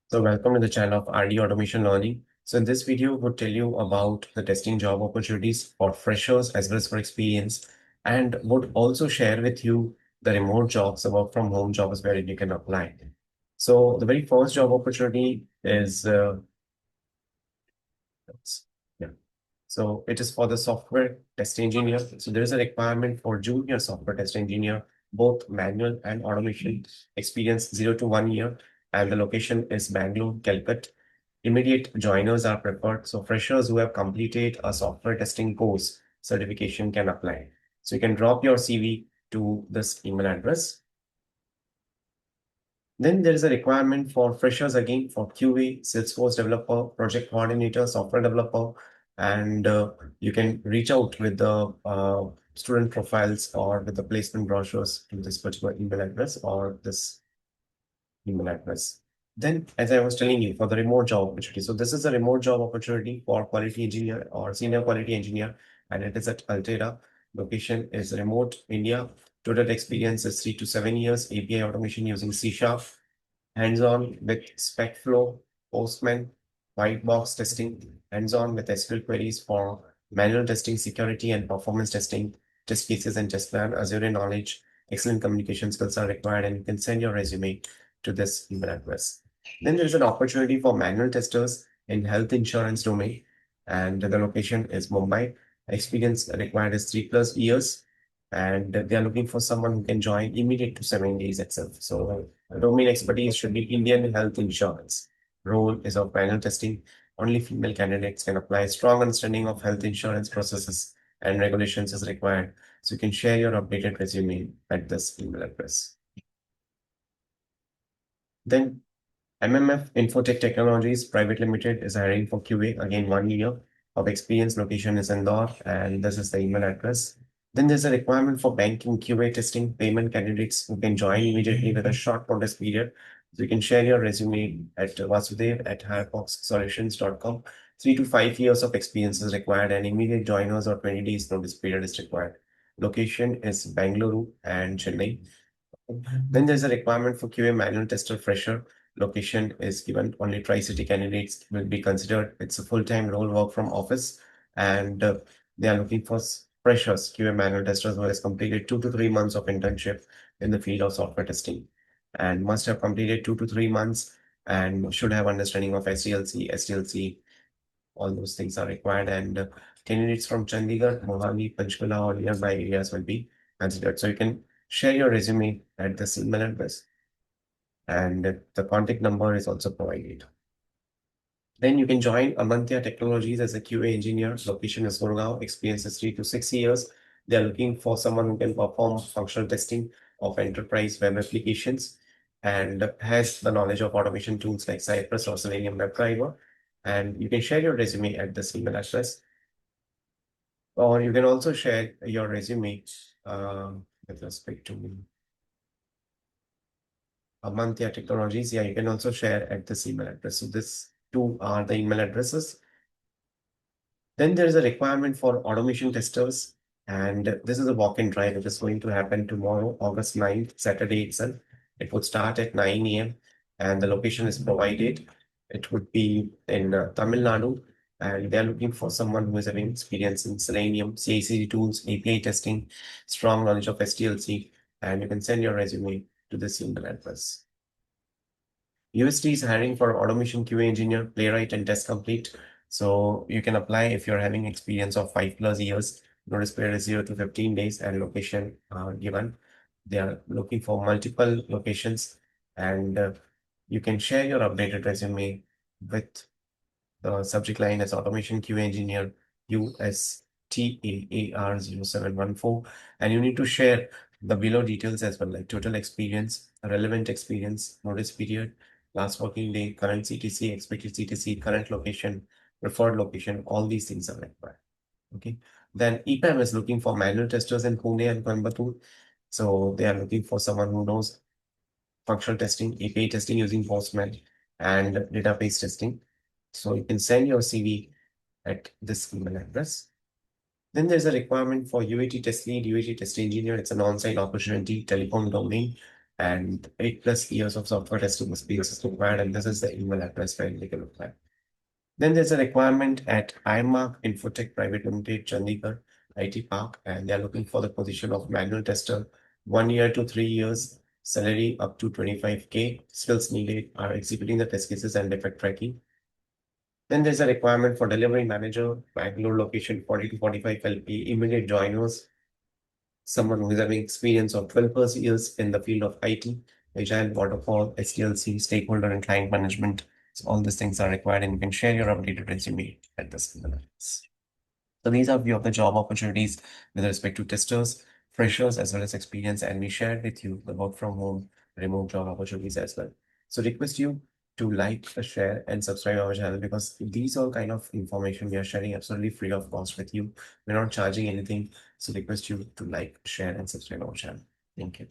So welcome to the channel of RD Automation Learning. So in this video, we'll tell you about the testing job opportunities for freshers as well as for experience, and would also share with you the remote jobs, the work from home jobs where you can apply. So the very first job opportunity is, yeah. So it is for the software test engineer. So there is a requirement for junior software test engineer, both manual and automation experience 0 to 1 year. And the location is Bangalore, Calcutta. Immediate joiners are preferred. So freshers who have completed a software testing course certification can apply. So you can drop your CV to this email address. Then there is a requirement for freshers again for QA, Salesforce developer, project coordinator, software developer, and you can reach out with the student profiles or with the placement brochures to this particular email address or this email address. Then, as I was telling you, for the remote job opportunity, so this is a remote job opportunity for quality engineer or senior quality engineer, and it is at Altera. Location is remote, India. Total experience is 3 to 7 years. API automation using C Sharp, hands-on with spec flow, Postman, white box testing, hands-on with SQL queries for manual testing, security and performance testing, test cases and test plan, Azure knowledge, excellent communication skills are required, and you can send your resume to this email address. Then there is an opportunity for manual testers in health insurance domain, and the location is Mumbai. Experience required is 3 plus years, and they are looking for someone who can join immediate to 7 days itself. So domain expertise should be Indian health insurance. Role is of manual testing. Only female candidates can apply. Strong understanding of health insurance processes and regulations is required. So you can share your updated resume at this email address. Then MMF Infotech Technologies Private Limited is hiring for QA. Again, 1 year of experience. Location is Indore, and this is the email address. Then there's a requirement for banking QA testing payment candidates who can join immediately with a short notice period. So you can share your resume at vasudev@hireboxsolutions.com. 3 to 5 years of experience is required, and immediate joiners or 20 days notice period is required. Location is Bangalore and Chennai. Then there's a requirement for QA manual tester fresher. Location is given. Only Tri-City candidates will be considered. It's a full-time role, work from office, and they are looking for freshers, QA manual testers who has completed 2 to 3 months of internship in the field of software testing and must have completed 2 to 3 months and should have understanding of SDLC. All those things are required, and candidates from Chandigarh, Mohali, Panchkula, or nearby areas will be considered. So you can share your resume at this email address, and the contact number is also provided. Then you can join L&T Technologies as a QA engineer. Location is Gurgaon. Experience is 3 to 6 years. They are looking for someone who can perform functional testing of enterprise web applications and has the knowledge of automation tools like Cypress or Selenium WebDriver. And you can share your resume at this email address, or you can also share your resume with respect to Amantia Technologies. Yeah, you can also share at this email address. So this two are the email addresses. Then there is a requirement for automation testers, and this is a walk-in drive. It is going to happen tomorrow, August 9th, Saturday itself. It would start at 9 a.m. and the location is provided. It would be in Tamil Nadu, and they're looking for someone who is having experience in Selenium, CI/CD tools, API testing, strong knowledge of SDLC, and you can send your resume to this email address. UST is hiring for automation QA engineer, playwright, and test complete. So you can apply if you're having experience of 5 plus years. Notice period is 0 to 15 days, and location given. They are looking for multiple locations, and you can share your updated resume with the subject line as automation QA engineer USTAAR 0714. And you need to share the below details as well, like total experience, relevant experience, notice period, last working day, current CTC, expected CTC, current location, preferred location. All these things are required. Okay. Then EPAM is looking for manual testers in Pune and Coimbatore. So they are looking for someone who knows functional testing, API testing using Postman, and database testing. So you can send your CV at this email address. Then there's a requirement for UAT test lead, UAT test engineer. It's an on-site opportunity, telecom domain. and 8+ years of software testing experience is required, and this is the email address where they can apply. Then there's a requirement at iMark Infotech Private Limited, Chandigarh, IT Park, and they're looking for the position of manual tester, 1 year to 3 years, salary up to 25K. Skills needed are executing the test cases and defect tracking. Then there's a requirement for delivery manager, Bangalore location, 40 to 45 LP, immediate joiners, someone who is having experience of 12 plus years in the field of IT, agile, waterfall, SDLC, stakeholder and client management. So all these things are required, and you can share your updated resume at this email address. So these are few of the job opportunities with respect to testers, freshers, as well as experience, and we shared with you the work from home, remote job opportunities as well. So request you to like, share, and subscribe our channel, because these all kind of information we are sharing absolutely free of cost with you. We're not charging anything. So request you to like, share, and subscribe our channel. Thank you.